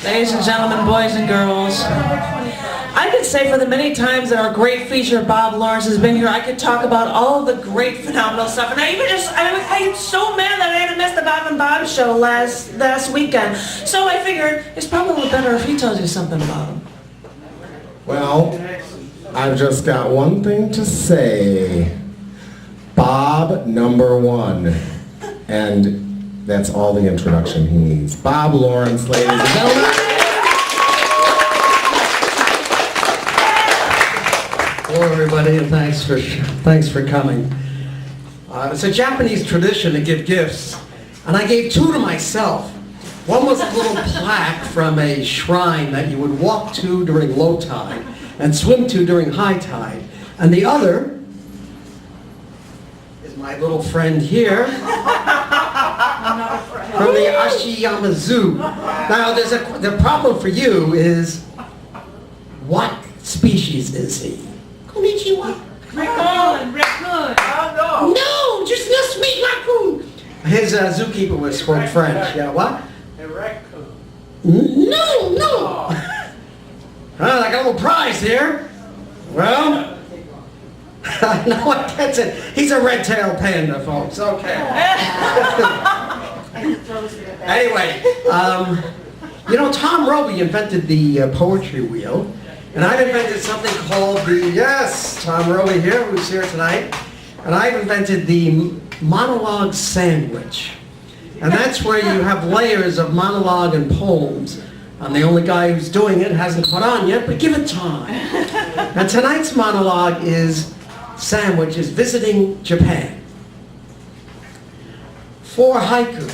Ladies and gentlemen, boys and girls, I could say for the many times that our great feature Bob Lawrence has been here, I could talk about all of the great phenomenal stuff. And I'm so mad that I had to miss the Bob and Bob show last weekend. So I figured it's probably better if he tells you something about him. Well, I've just got one thing to say. Bob #1. And that's all the introduction he needs. Bob Lawrence, ladies and gentlemen. Hello everybody, and thanks for coming. It's a Japanese tradition to give gifts, and I gave 2 to myself. One was a little plaque from a shrine that you would walk to during low tide and swim to during high tide. And the other is my little friend here from the Ashiyama Zoo. Now, the problem for you is, what species is he? Konnichiwa. Raccoon. No, just a sweet raccoon. His zookeeper spoke French. Yeah, what? A raccoon. No. Well, I got a little prize here. Well, no, that's it. He's a red-tailed panda, folks. Okay. Anyway, Tom Roby invented the poetry wheel, and I've invented something called Tom Roby here, who's here tonight, and I've invented the monologue sandwich. And that's where you have layers of monologue and poems. I'm the only guy who's doing it, hasn't caught on yet, but give it time. And tonight's monologue sandwich is visiting Japan. 4 haiku.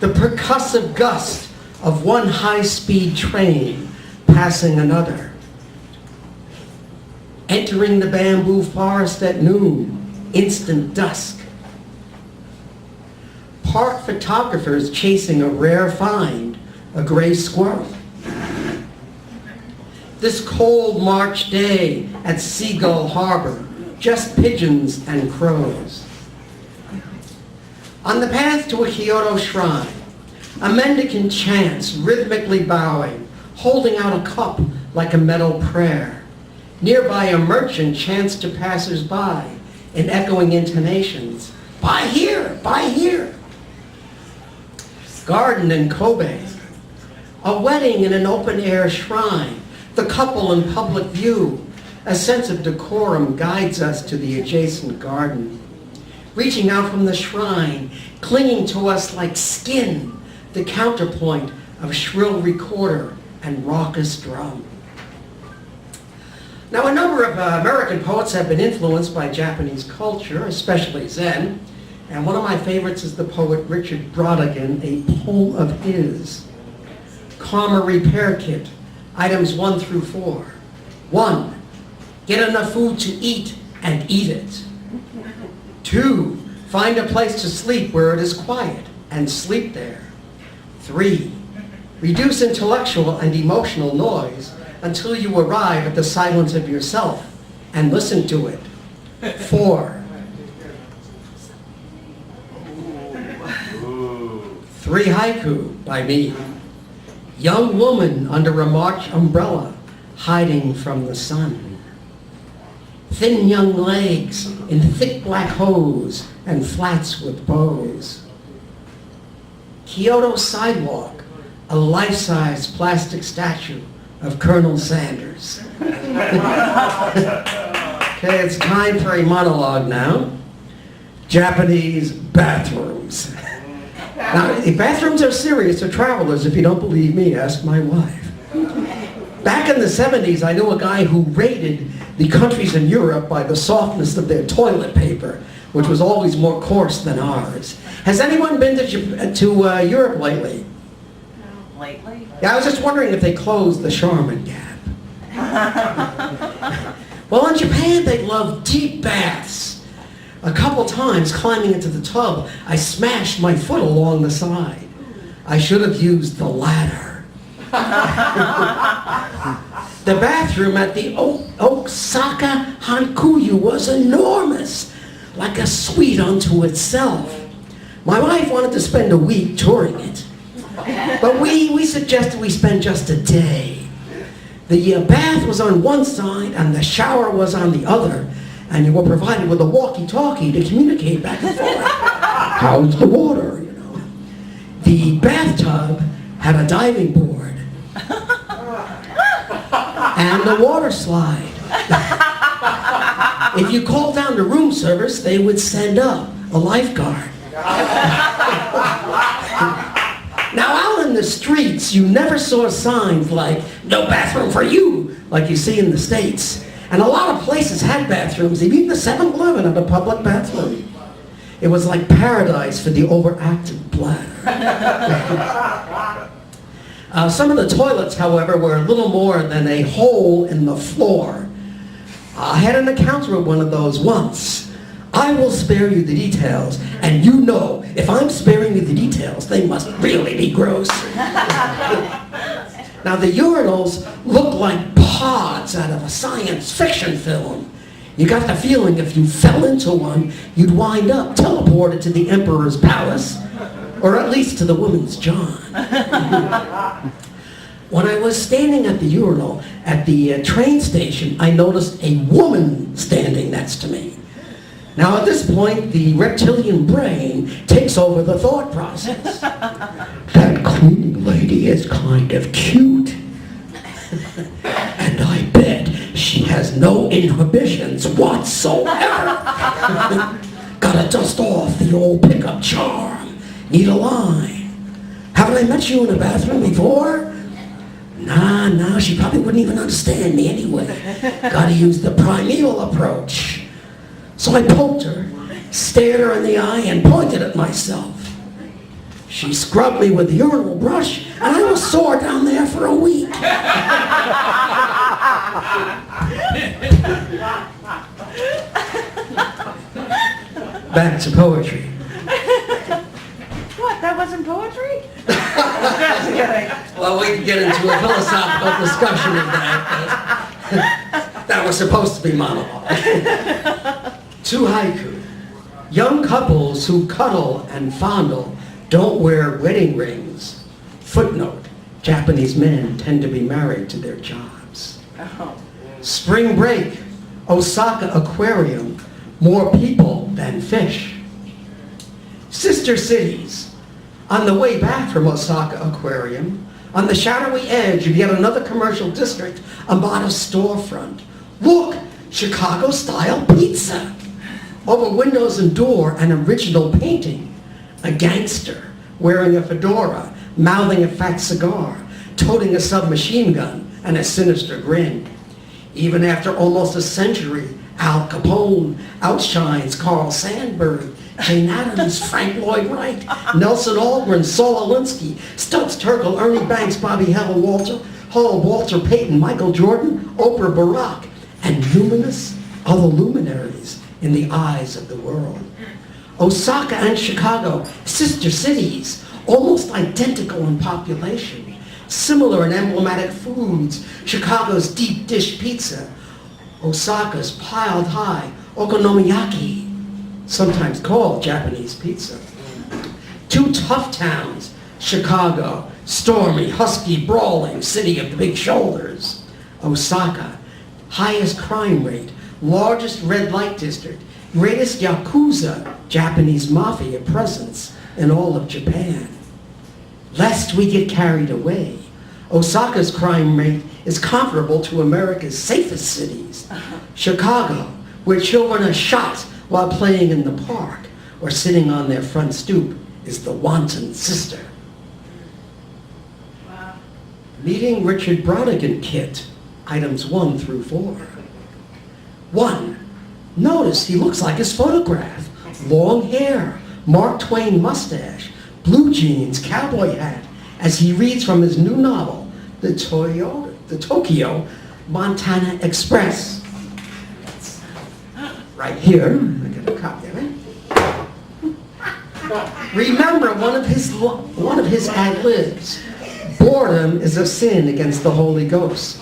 The percussive gust of one high-speed train passing another. Entering the bamboo forest at noon, instant dusk. Park photographers chasing a rare find, a gray squirrel. This cold March day at Seagull Harbor, just pigeons and crows. On the path to a Kyoto shrine, a mendicant chants, rhythmically bowing, holding out a cup like a metal prayer. Nearby, a merchant chants to passers-by in echoing intonations, "Buy here, buy here." Garden in Kobe, a wedding in an open-air shrine, the couple in public view. A sense of decorum guides us to the adjacent garden. Reaching out from the shrine, clinging to us like skin, the counterpoint of shrill recorder and raucous drum. Now, a number of American poets have been influenced by Japanese culture, especially Zen, and one of my favorites is the poet Richard Brautigan, a poem of his. Karma Repair Kit, items 1 through 4. 1, get enough food to eat and eat it. 2, find a place to sleep where it is quiet and sleep there. 3, reduce intellectual and emotional noise until you arrive at the silence of yourself and listen to it. 4, 3 haiku by me. Young woman under a March umbrella, hiding from the sun. Thin young legs in thick black hose and flats with bows. Kyoto sidewalk, a life-size plastic statue of Colonel Sanders. Okay, it's time for a monologue now. Japanese bathrooms. Now, bathrooms are serious to travelers. If you don't believe me, ask my wife. Back in the 70s, I knew a guy who rated the countries in Europe by the softness of their toilet paper, which was always more coarse than ours. Has anyone been to Europe lately? No, lately? Yeah, I was just wondering if they closed the Charmin Gap. Well, in Japan, they love deep baths. A couple times, climbing into the tub, I smashed my foot along the side. I should have used the ladder. The bathroom at the Osaka Hankuyu was enormous, like a suite unto itself. My wife wanted to spend a week touring it. But we suggested we spend just a day. The bath was on one side and the shower was on the other, and you were provided with a walkie-talkie to communicate back and forth. How's the water, you know? The bathtub had a diving board and a water slide. If you called down to room service, they would send up a lifeguard. Now, out in the streets, you never saw signs like, "No bathroom for you," like you see in the States. And a lot of places had bathrooms. Even the 7-Eleven had a public bathroom. It was like paradise for the overactive bladder. Some of the toilets, however, were a little more than a hole in the floor. I had an encounter with one of those once. I will spare you the details, and you know, if I'm sparing you the details, they must really be gross. Now, the urinals looked like pods out of a science fiction film. You got the feeling if you fell into one, you'd wind up teleported to the Emperor's palace, or at least to the woman's John. When I was standing at the urinal at the train station, I noticed a woman standing next to me. Now, at this point, the reptilian brain takes over the thought process. That cleaning lady is kind of cute. And I bet she has no inhibitions whatsoever. Gotta dust off the old pickup charm. Need a line. Haven't I met you in a bathroom before? Nah, she probably wouldn't even understand me anyway. Gotta use the primeval approach. So I poked her, stared her in the eye, and pointed at myself. She scrubbed me with the urinal brush, and I was sore down there for a week. Back to poetry. What, that wasn't poetry? Well, we can get into a philosophical discussion of that, but that was supposed to be monologue. To haiku. Young couples who cuddle and fondle don't wear wedding rings. Footnote, Japanese men tend to be married to their jobs. Oh. Spring break, Osaka Aquarium, more people than fish. Sister cities. On the way back from Osaka Aquarium, on the shadowy edge of yet another commercial district, a modest storefront. Look, Chicago-style pizza. Over windows and door, an original painting. A gangster wearing a fedora, mouthing a fat cigar, toting a submachine gun and a sinister grin. Even after almost a century, Al Capone outshines Carl Sandburg, Jane Addams, Frank Lloyd Wright, Nelson Algren, Saul Alinsky, Stubbs Terkel, Ernie Banks, Bobby Hall, Walter Payton, Michael Jordan, Oprah Barack, and numerous other luminaries in the eyes of the world. Osaka and Chicago, sister cities, almost identical in population, similar in emblematic foods. Chicago's deep dish pizza, Osaka's piled high okonomiyaki, sometimes called Japanese pizza. Two tough towns, Chicago, stormy, husky, brawling city of the big shoulders. Osaka, highest crime rate, largest red light district, greatest Yakuza, Japanese mafia presence in all of Japan. Lest we get carried away, Osaka's crime rate is comparable to America's safest cities. Chicago, where children are shot while playing in the park or sitting on their front stoop, is the wanton sister. Wow. Meeting Richard Brodigan kit, items 1 through 4. 1. Notice he looks like his photograph. Long hair, Mark Twain mustache, blue jeans, cowboy hat, as he reads from his new novel, The Tokyo Montana Express. Right here, I got a copy of it. Remember one of his ad-libs. Boredom is a sin against the Holy Ghost.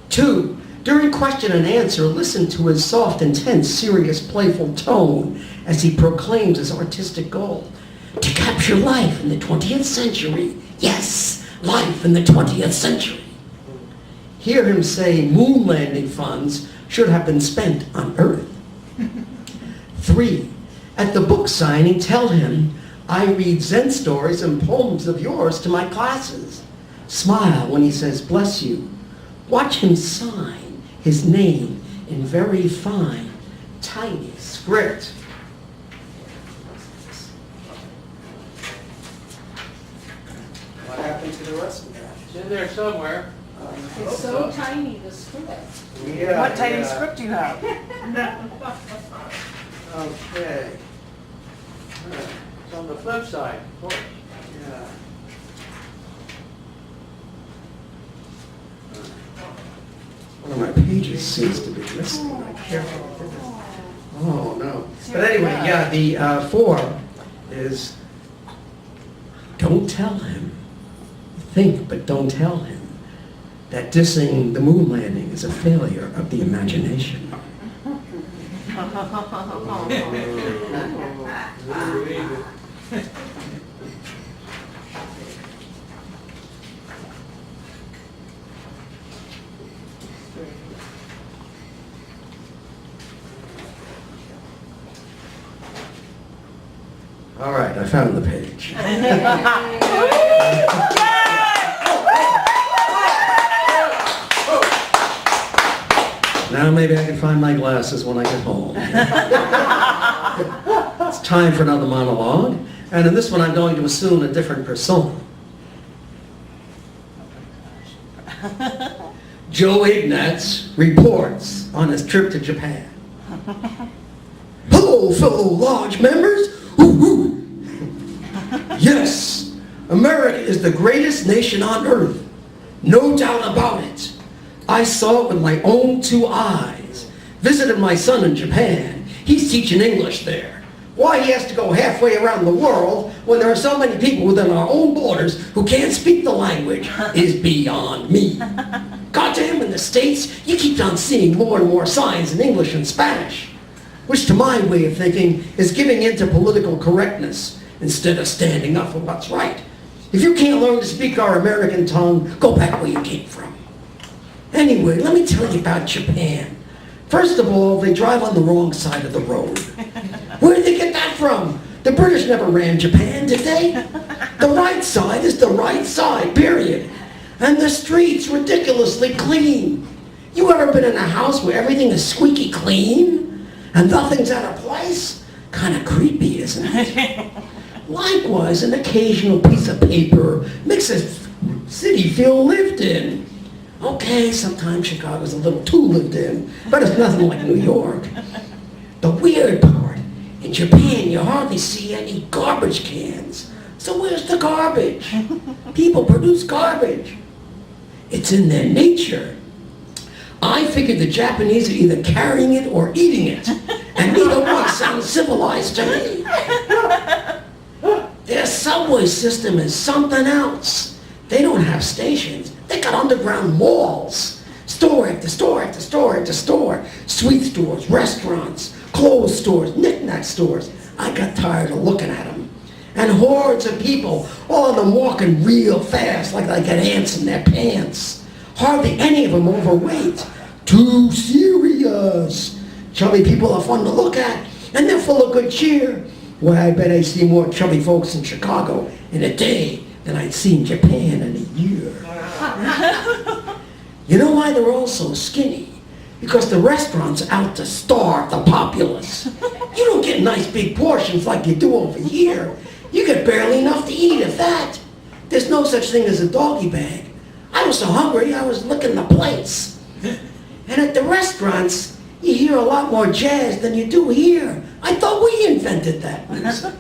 2. During question and answer, listen to his soft, intense, serious, playful tone as he proclaims his artistic goal. to capture life in the 20th century. Yes, life in the 20th century. Hear him say moon landing funds should have been spent on Earth. 3, at the book signing, tell him I read Zen stories and poems of yours to my classes. Smile when he says bless you. Watch him sign his name in very fine, tiny script. What happened to the rest of that? It's in there somewhere. It's so tiny, the script. Yeah, What tiny yeah. script do you have? Okay. It's on the flip side, of course. Yeah. One of my pages seems to be missing. I'm careful. Oh, no. But anyway, yeah, the 4 is don't tell him. Think, but don't tell him that dissing the moon landing is a failure of the imagination. All right, I found the page. Now maybe I can find my glasses when I get home. It's time for another monologue, and in this one I'm going to assume a different persona. Joe Ignatz reports on his trip to Japan. Hello, fellow lodge members. Ooh. Yes, America is the greatest nation on earth. No doubt about it. I saw it with my own 2 eyes. Visited my son in Japan. He's teaching English there. Why he has to go halfway around the world when there are so many people within our own borders who can't speak the language is beyond me. Goddamn, in the States, you keep on seeing more and more signs in English and Spanish, which to my way of thinking is giving in to political correctness instead of standing up for what's right. If you can't learn to speak our American tongue, go back where you came from. Anyway, let me tell you about Japan. First of all, they drive on the wrong side of the road. Where did they get that from? The British never ran Japan, did they? The right side is the right side, period. And the streets ridiculously clean. You ever been in a house where everything is squeaky clean and nothing's out of place? Kind of creepy, isn't it? Likewise, an occasional piece of paper makes a city feel lived in. Okay, sometimes Chicago's a little too lived in, but it's nothing like New York. The weird part, in Japan you hardly see any garbage cans. So where's the garbage? People produce garbage. It's in their nature. I figured the Japanese are either carrying it or eating it, and neither one sounds civilized to me. Their subway system is something else. They don't have stations. They got underground malls. Store after store after store after store. Sweet stores, restaurants, clothes stores, knick-knack stores. I got tired of looking at them. And hordes of people, all of them walking real fast like they got ants in their pants. Hardly any of them overweight. Too serious. Chubby people are fun to look at, and they're full of good cheer. Well, I bet I see more chubby folks in Chicago in a day than I'd see in Japan in a year. You know why they're all so skinny? Because the restaurants are out to starve the populace. You don't get nice big portions like you do over here. You get barely enough to eat, if that. There's no such thing as a doggy bag. I was so hungry, I was licking the plates. And at the restaurants, you hear a lot more jazz than you do here. I thought we invented that music.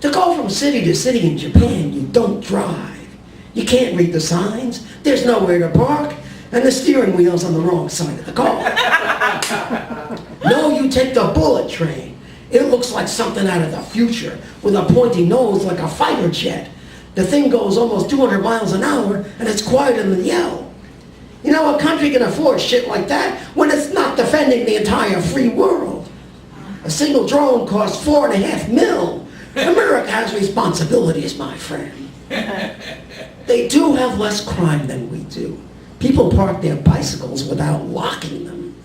To go from city to city in Japan, you don't drive. You can't read the signs, there's nowhere to park, and the steering wheel's on the wrong side of the car. No, you take the bullet train. It looks like something out of the future, with a pointy nose like a fighter jet. The thing goes almost 200 miles an hour, and it's quieter than yell. You know, a country can afford shit like that when it's not defending the entire free world. A single drone costs $4.5 million. America has responsibilities, my friend. They do have less crime than we do. People park their bicycles without locking them.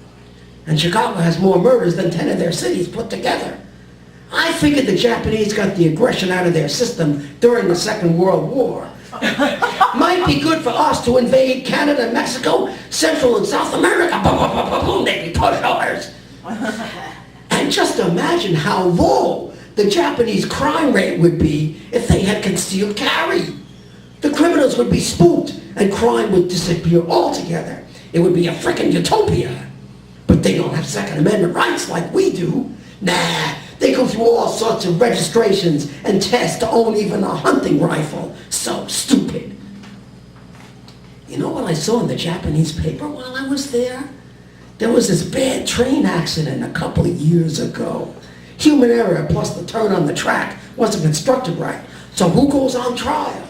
And Chicago has more murders than 10 of their cities put together. I figured the Japanese got the aggression out of their system during the Second World War. Might be good for us to invade Canada, Mexico, Central and South America. Boom, boom, boom, boom, boom, they'd be pushovers. And just imagine how low the Japanese crime rate would be if they had concealed carry. The criminals would be spooked and crime would disappear altogether. It would be a frickin' utopia. But they don't have Second Amendment rights like we do. Nah, they go through all sorts of registrations and tests to own even a hunting rifle. So stupid. You know what I saw in the Japanese paper while I was there? There was this bad train accident a couple of years ago. Human error plus the turn on the track wasn't constructed right. So who goes on trial?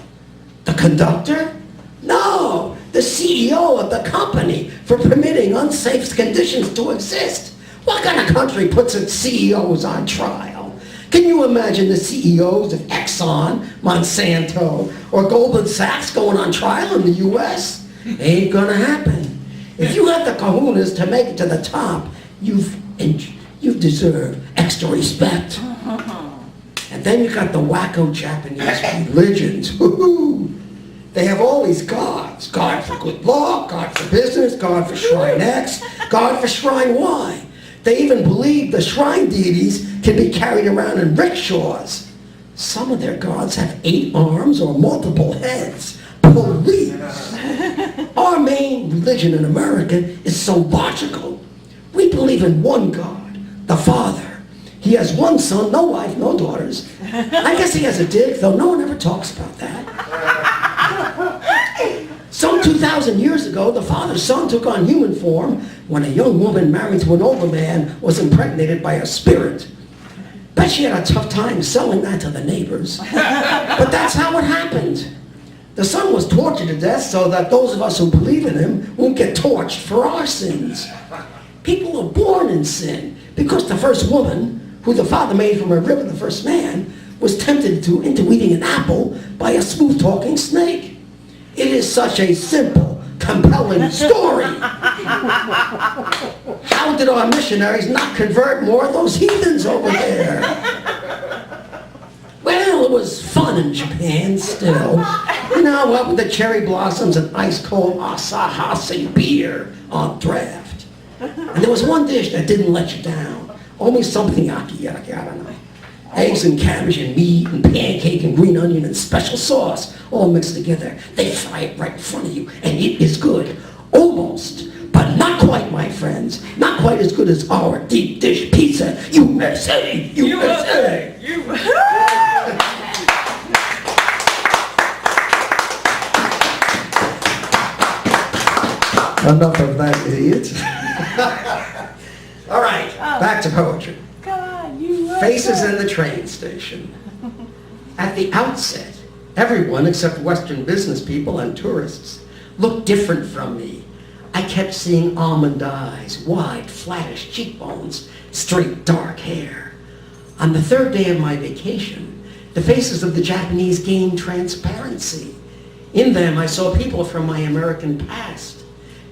The conductor? No, the CEO of the company for permitting unsafe conditions to exist. What kind of country puts its CEOs on trial? Can you imagine the CEOs of Exxon, Monsanto, or Goldman Sachs going on trial in the US? Ain't gonna happen. If you have the kahunas to make it to the top, you deserve extra respect. And then you got the wacko Japanese religions. They have all these gods. God for good luck, God for business, God for Shrine X, God for Shrine Y. They even believe the shrine deities can be carried around in rickshaws. Some of their gods have 8 arms or multiple heads. Police! Our main religion in America is so logical. We believe in one God, the Father. He has one son, no wife, no daughters. I guess he has a dick, though no one ever talks about that. Some 2,000 years ago, the Father's Son took on human form when a young woman married to an older man was impregnated by a spirit. Bet she had a tough time selling that to the neighbors. But that's how it happened. The Son was tortured to death so that those of us who believe in him won't get torched for our sins. People are born in sin because the first woman, who the Father made from a rib of the first man, was tempted into eating an apple by a smooth-talking snake. It is such a simple, compelling story. How did our missionaries not convert more of those heathens over there? Well, it was fun in Japan still. You know, what with the cherry blossoms and ice-cold Asahi beer on draft. And there was one dish that didn't let you down. Only something I don't know. Eggs and cabbage and meat and pancake and green onion and special sauce all mixed together. They fry it right in front of you, and it is good. Almost, but not quite, my friends. Not quite as good as our deep dish pizza. USA! USA! Enough of that, idiot. All right, back to poetry. God, you love Faces that. in the train station. At the outset, everyone except Western business people and tourists looked different from me. I kept seeing almond eyes, wide, flattish cheekbones, straight, dark hair. On the 3rd day of my vacation, the faces of the Japanese gained transparency. In them, I saw people from my American past.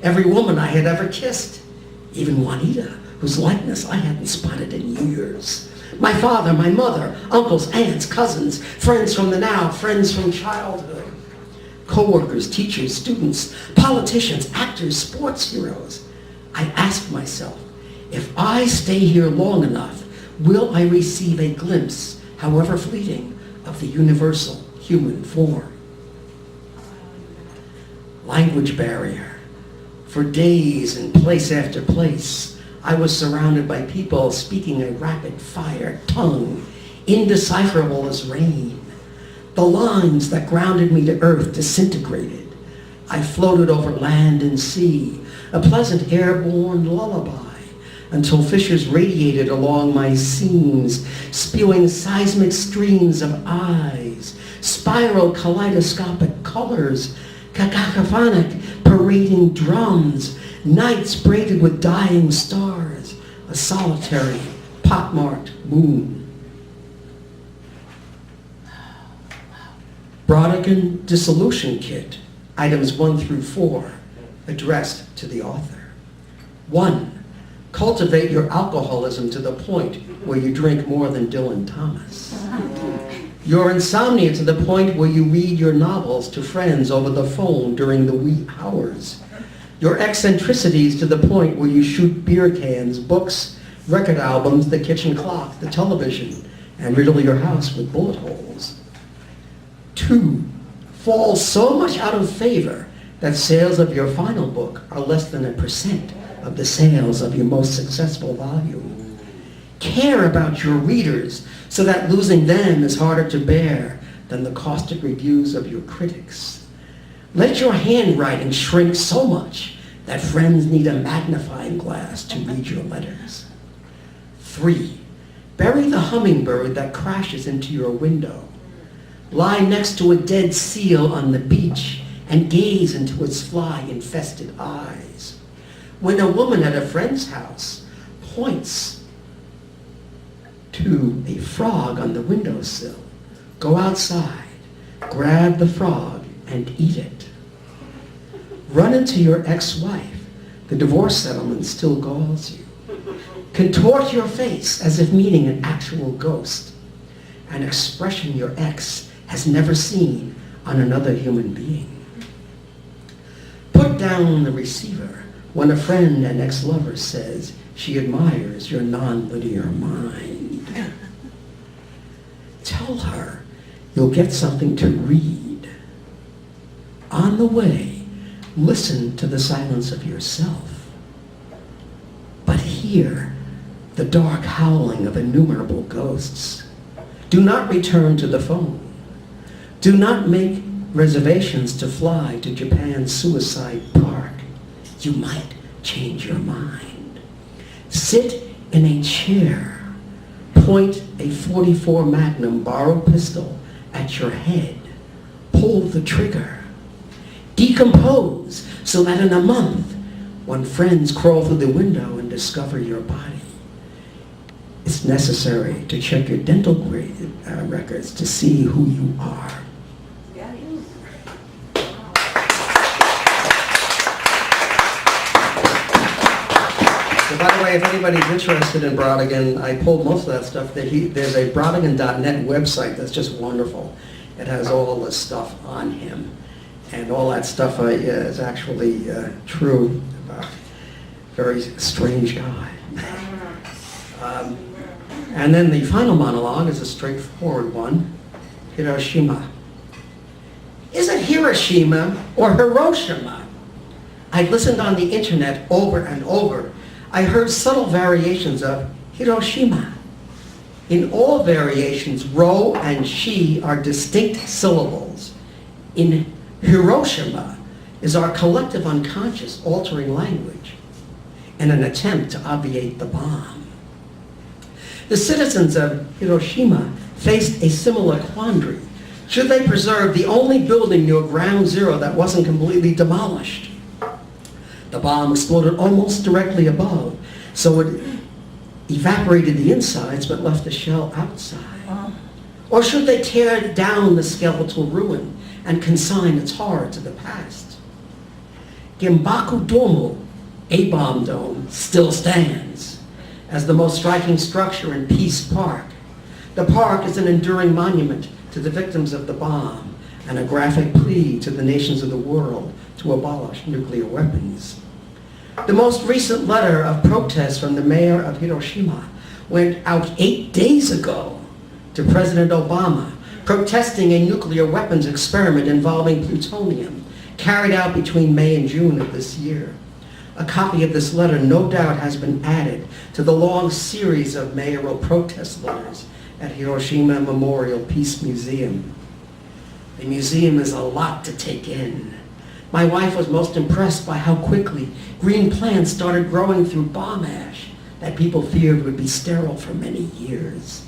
Every woman I had ever kissed. Even Juanita, whose likeness I hadn't spotted in years. My father, my mother, uncles, aunts, cousins, friends from the now, friends from childhood. Co-workers, teachers, students, politicians, actors, sports heroes. I asked myself, if I stay here long enough, will I receive a glimpse, however fleeting, of the universal human form? Language barrier. For days and place after place, I was surrounded by people speaking a rapid-fire tongue, indecipherable as rain. The lines that grounded me to earth disintegrated. I floated over land and sea, a pleasant airborne lullaby, until fissures radiated along my seams, spewing seismic streams of eyes, spiral kaleidoscopic colors, cacophonic parading drums, nights braided with dying stars, a solitary, pockmarked moon. Brodigan Dissolution Kit, items 1 through 4, addressed to the author. 1. Cultivate your alcoholism to the point where you drink more than Dylan Thomas. Your insomnia to the point where you read your novels to friends over the phone during the wee hours. Your eccentricities to the point where you shoot beer cans, books, record albums, the kitchen clock, the television, and riddle your house with bullet holes. 2. Fall so much out of favor that sales of your final book are less than 1% of the sales of your most successful volume. Care about your readers so that losing them is harder to bear than the caustic reviews of your critics. Let your handwriting shrink so much that friends need a magnifying glass to read your letters. 3. Bury the hummingbird that crashes into your window. Lie next to a dead seal on the beach and gaze into its fly-infested eyes. When a woman at a friend's house points to a frog on the windowsill, go outside, grab the frog, and eat it. Run into your ex-wife. The divorce settlement still galls you. Contort your face as if meeting an actual ghost, an expression your ex has never seen on another human being. Put down the receiver when a friend and ex-lover says she admires your non-linear mind. Tell her you'll get something to read. On the way, listen to the silence of yourself, but hear the dark howling of innumerable ghosts. Do not return to the phone. Do not make reservations to fly to Japan's Suicide Park. You might change your mind. Sit in a chair. Point a .44 Magnum borrowed pistol at your head. Pull the trigger. Decompose so that in a month, when friends crawl through the window and discover your body, it's necessary to check your dental records to see who you are. So by the way, if anybody's interested in Brodigan, I pulled most of that stuff. There's a Brodigan.net website that's just wonderful. It has all the stuff on him. And all that stuff is actually true. Very strange guy. And then the final monologue is a straightforward one. Hiroshima. Is it Hiroshima or Hiroshima? I listened on the internet over and over. I heard subtle variations of Hiroshima. In all variations, ro and shi are distinct syllables. In Hiroshima is our collective unconscious altering language in an attempt to obviate the bomb. The citizens of Hiroshima faced a similar quandary. Should they preserve the only building near ground zero that wasn't completely demolished? The bomb exploded almost directly above, so it evaporated the insides but left the shell outside. Or should they tear down the skeletal ruin and consign its horror to the past? Gimbaku Domo, a bomb dome, still stands as the most striking structure in Peace Park. The park is an enduring monument to the victims of the bomb and a graphic plea to the nations of the world to abolish nuclear weapons. The most recent letter of protest from the mayor of Hiroshima went out 8 days ago to President Obama, protesting a nuclear weapons experiment involving plutonium carried out between May and June of this year. A copy of this letter no doubt has been added to the long series of mayoral protest letters at Hiroshima Memorial Peace Museum. The museum is a lot to take in. My wife was most impressed by how quickly green plants started growing through bomb ash that people feared would be sterile for many years.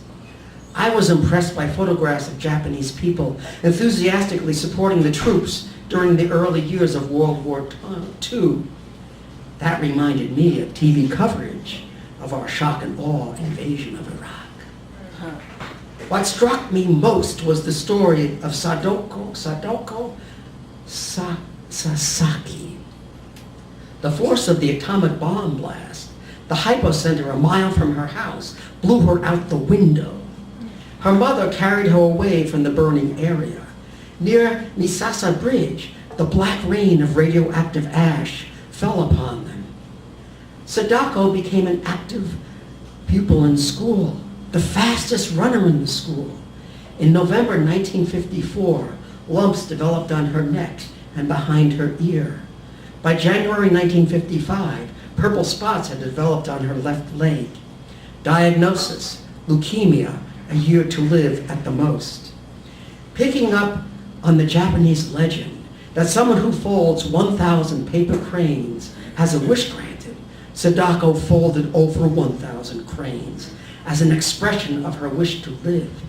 I was impressed by photographs of Japanese people enthusiastically supporting the troops during the early years of World War II. That reminded me of TV coverage of our shock and awe invasion of Iraq. What struck me most was the story of Sasaki. The force of the atomic bomb blast, the hypocenter a mile from her house, blew her out the window. Her mother carried her away from the burning area. Near Misasa Bridge, the black rain of radioactive ash fell upon them. Sadako became an active pupil in school, the fastest runner in the school. In November 1954, lumps developed on her neck and behind her ear. By January 1955, purple spots had developed on her left leg. Diagnosis, leukemia, a year to live at the most. Picking up on the Japanese legend that someone who folds 1,000 paper cranes has a wish granted, Sadako folded over 1,000 cranes as an expression of her wish to live.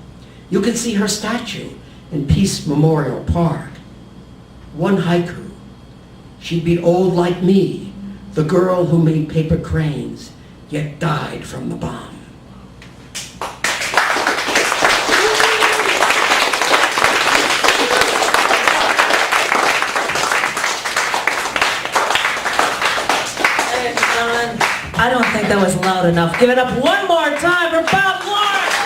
You can see her statue in Peace Memorial Park. One haiku: she'd be old like me, the girl who made paper cranes, yet died from the bomb. I don't think that was loud enough. Give it up one more time for Bob Lawrence.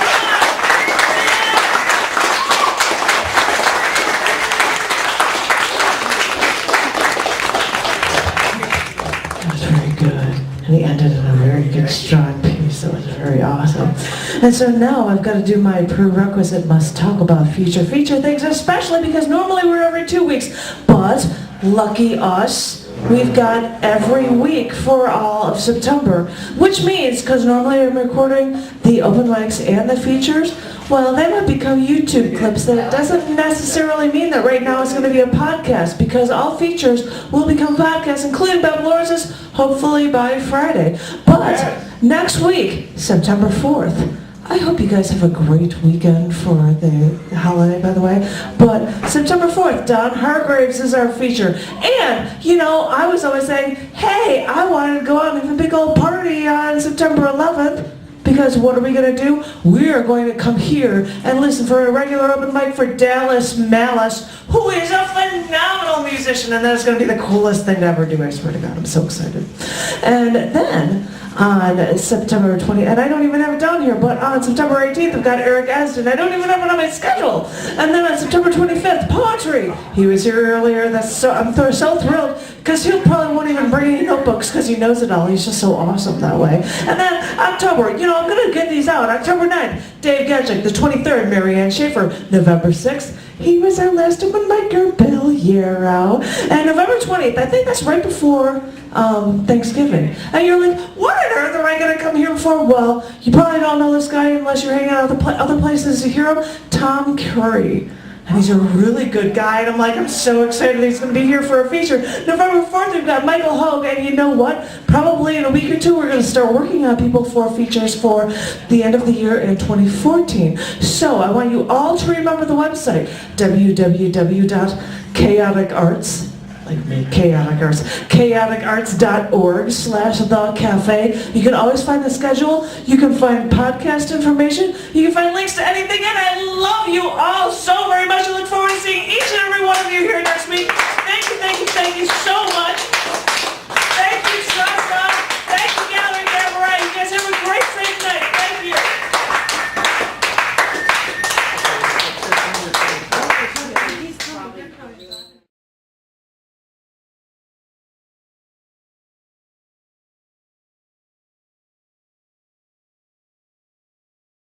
That was very good. And he ended in a very good, strong piece. That was very awesome. And so now I've got to do my prerequisite must talk about feature things, especially because normally we're every 2 weeks. But lucky us, we've got every week for all of September, which means, because normally I'm recording the open mics and the features, well, they might become YouTube clips. That doesn't necessarily mean that right now it's going to be a podcast, because all features will become podcasts, including Bob Lawrence's, hopefully by Friday. But next week, September 4th, I hope you guys have a great weekend for the holiday, by the way. But September 4th, Don Hargraves is our feature. And, you know, I was always saying, hey, I wanted to go out and have a big old party on September 11th. Because what are we going to do? We are going to come here and listen for a regular open mic for Dallas Malice, who is a phenomenal musician. And that is going to be the coolest thing to ever do. I swear to God, I'm so excited. And then on September 20th, and I don't even have it down here, but on September 18th, I've got Eric Aston. I don't even have it on my schedule. And then on September 25th, poetry. He was here earlier. I'm so thrilled, because he probably won't even bring any notebooks, because he knows it all. He's just so awesome that way. And then October, you know, I'm going to get these out. October 9th, Dave Gadzik. The 23rd, Marianne Schaefer. November 6th, he was our last open micer, Bill Yarrow. And November 20th, I think that's right before Thanksgiving. And you're like, what on earth am I going to come here for? Well, you probably don't know this guy unless you're hanging out at other places to hear him. Tom Curry. And he's a really good guy, and I'm so excited he's going to be here for a feature. November 4th, we've got Michael Hogue, and you know what? Probably in a week or two, we're going to start working on people for features for the end of the year in 2014. So I want you all to remember the website, www.chaoticarts, like me, Chaotic Arts, chaoticarts.org/thecafe. You can always find the schedule. You can find podcast information. You can find links to anything. And I love you all so very much. I look forward to seeing each and every one of you here next week. Thank you so much. Thank you, Sasha. Thank you, Gallery Cabaret. You guys have a great safe night. Thank you.